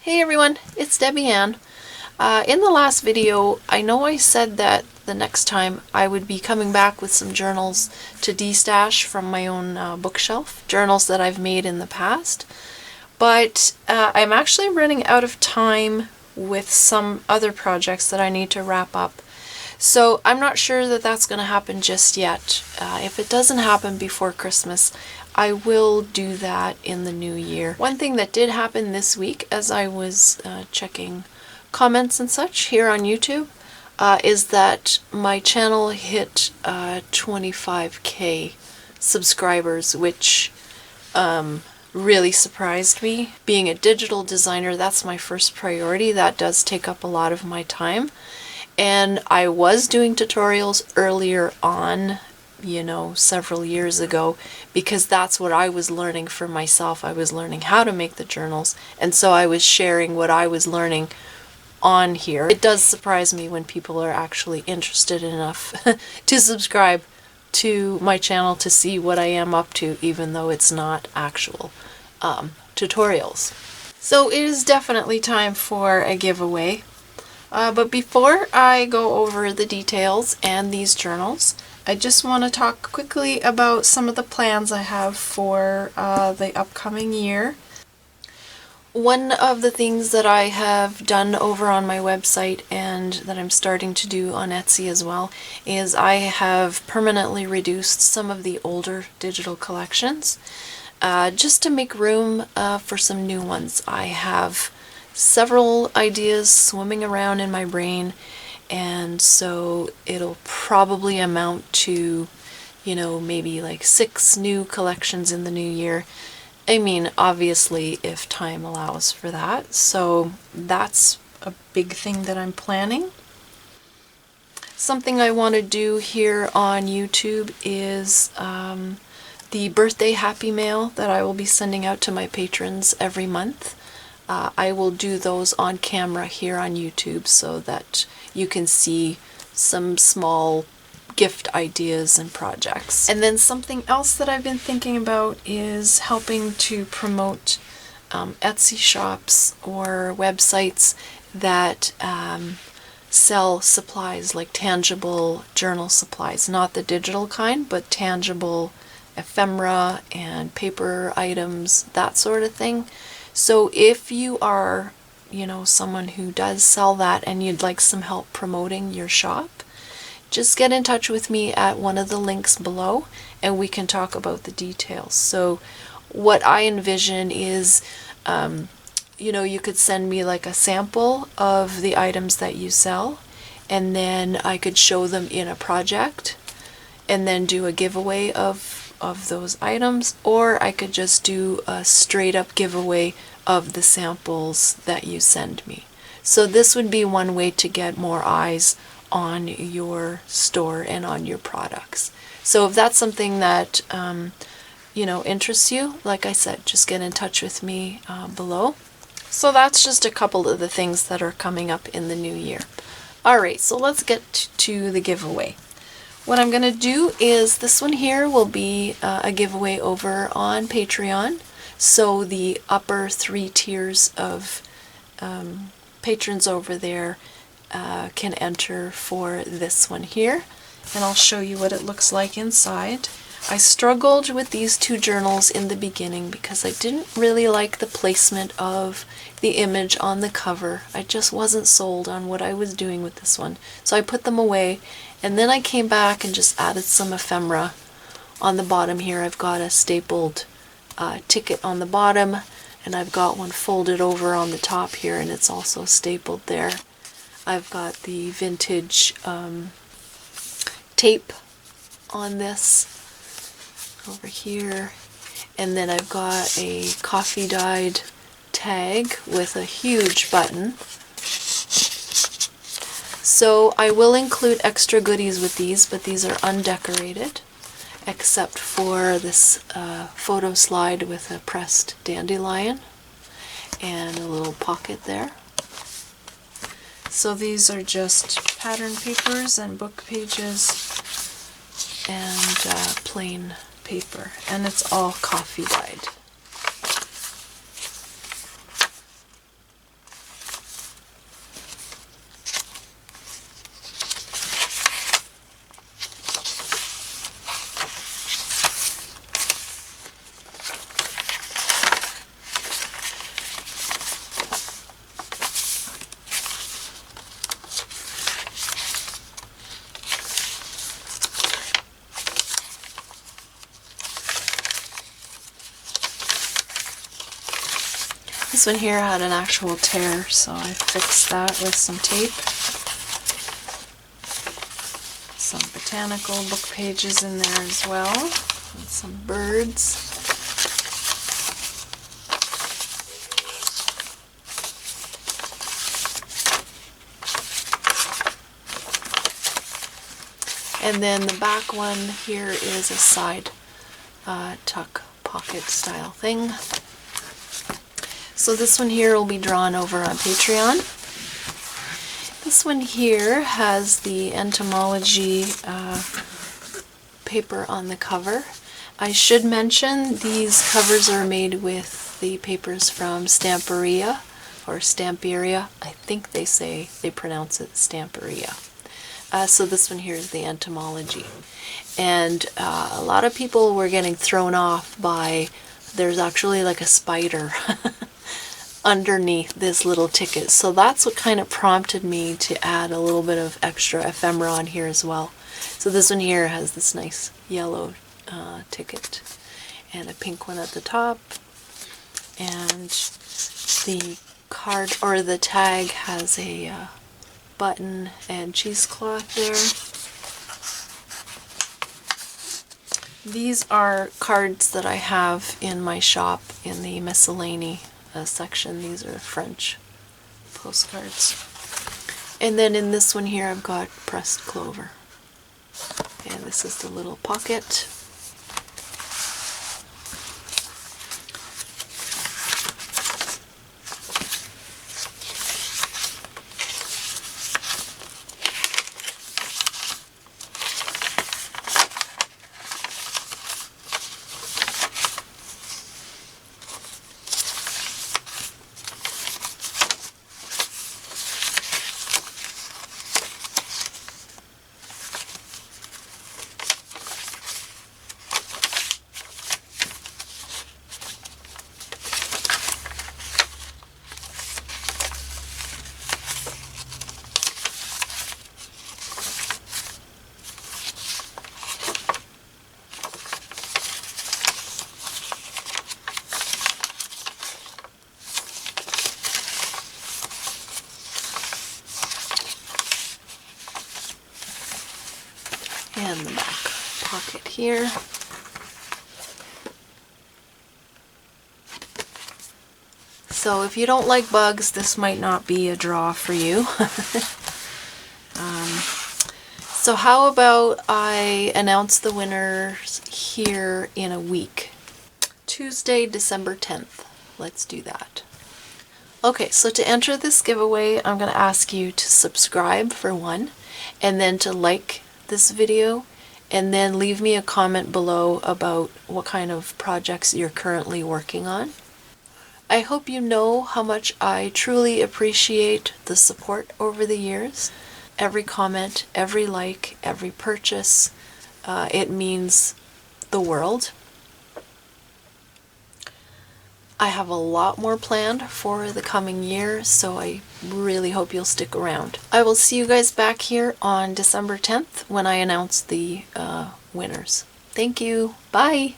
Hey everyone, it's Debbie Ann. In the last video, I know I said that the next time I would be coming back with some journals to destash from my own bookshelf, journals that I've made in the past, but I'm actually running out of time with some other projects that I need to wrap up. So I'm not sure that that's going to happen just yet. If it doesn't happen before Christmas, I will do that in the new year. One thing that did happen this week as I was checking comments and such here on YouTube is that my channel hit 25K subscribers, which really surprised me. Being a digital designer, that's my first priority. That does take up a lot of my time. And I was doing tutorials earlier on, several years ago, because that's what I was learning for myself. I was learning how to make the journals, and so I was sharing what I was learning on here. It does surprise me when people are actually interested enough to subscribe to my channel to see what I am up to, even though it's not actual tutorials. So it is definitely time for a giveaway. But before I go over the details and these journals, I just want to talk quickly about some of the plans I have for the upcoming year. One of the things that I have done over on my website and that I'm starting to do on Etsy as well is I have permanently reduced some of the older digital collections just to make room for some new ones. I have several ideas swimming around in my brain, and so it'll probably amount to, maybe like 6 new collections in the new year. I mean, obviously, if time allows for that. So that's a big thing that I'm planning. Something I want to do here on YouTube is the birthday happy mail that I will be sending out to my patrons every month. I will do those on camera here on YouTube so that you can see some small gift ideas and projects. And then something else that I've been thinking about is helping to promote Etsy shops or websites that sell supplies, like tangible journal supplies, not the digital kind, but tangible ephemera and paper items, that sort of thing. So if you are, someone who does sell that and you'd like some help promoting your shop, just get in touch with me at one of the links below and we can talk about the details. So what I envision is, you could send me like a sample of the items that you sell, and then I could show them in a project and then do a giveaway of those items, or I could just do a straight up giveaway of the samples that you send me. So this would be one way to get more eyes on your store and on your products. So if that's something that interests you, like I said, just get in touch with me below. So that's just a couple of the things that are coming up in the new year. Alright, so let's get to the giveaway. What I'm going to do is this one here will be a giveaway over on Patreon. So the upper 3 tiers of patrons over there can enter for this one here. And I'll show you what it looks like inside. I struggled with these 2 journals in the beginning because I didn't really like the placement of the image on the cover. I just wasn't sold on what I was doing with this one. So I put them away. And then I came back and just added some ephemera on the bottom here. I've got a stapled ticket on the bottom, and I've got one folded over on the top here, and it's also stapled there. I've got the vintage tape on this over here, and then I've got a coffee dyed tag with a huge button. So I will include extra goodies with these, but these are undecorated, except for this photo slide with a pressed dandelion and a little pocket there. So these are just pattern papers and book pages and plain paper, and it's all coffee dyed. This one here had an actual tear, so I fixed that with some tape. Some botanical book pages in there as well, and some birds. And then the back one here is a side tuck pocket style thing. So this one here will be drawn over on Patreon. This one here has the entomology paper on the cover. I should mention these covers are made with the papers from Stamperia or Stamperia. I think they pronounce it Stamperia. So this one here is the entomology. And a lot of people were getting thrown off by, there's actually like a spider underneath this little ticket. So that's what kind of prompted me to add a little bit of extra ephemera on here as well. So this one here has this nice yellow ticket and a pink one at the top. And the card, or the tag, has a button and cheesecloth there. These are cards that I have in my shop in the miscellany section. These are French postcards. And then in this one here I've got pressed clover. And this is the little pocket. And the back pocket here. So if you don't like bugs, this might not be a draw for you. So how about I announce the winners here in a week? Tuesday, December 10th. Let's do that. Okay, so to enter this giveaway, I'm going to ask you to subscribe for one, and then to like this video, and then leave me a comment below about what kind of projects you're currently working on. I hope you know how much I truly appreciate the support over the years. Every comment, every like, every purchase, it means the world. I have a lot more planned for the coming year, so I really hope you'll stick around. I will see you guys back here on December 10th when I announce the winners. Thank you. Bye.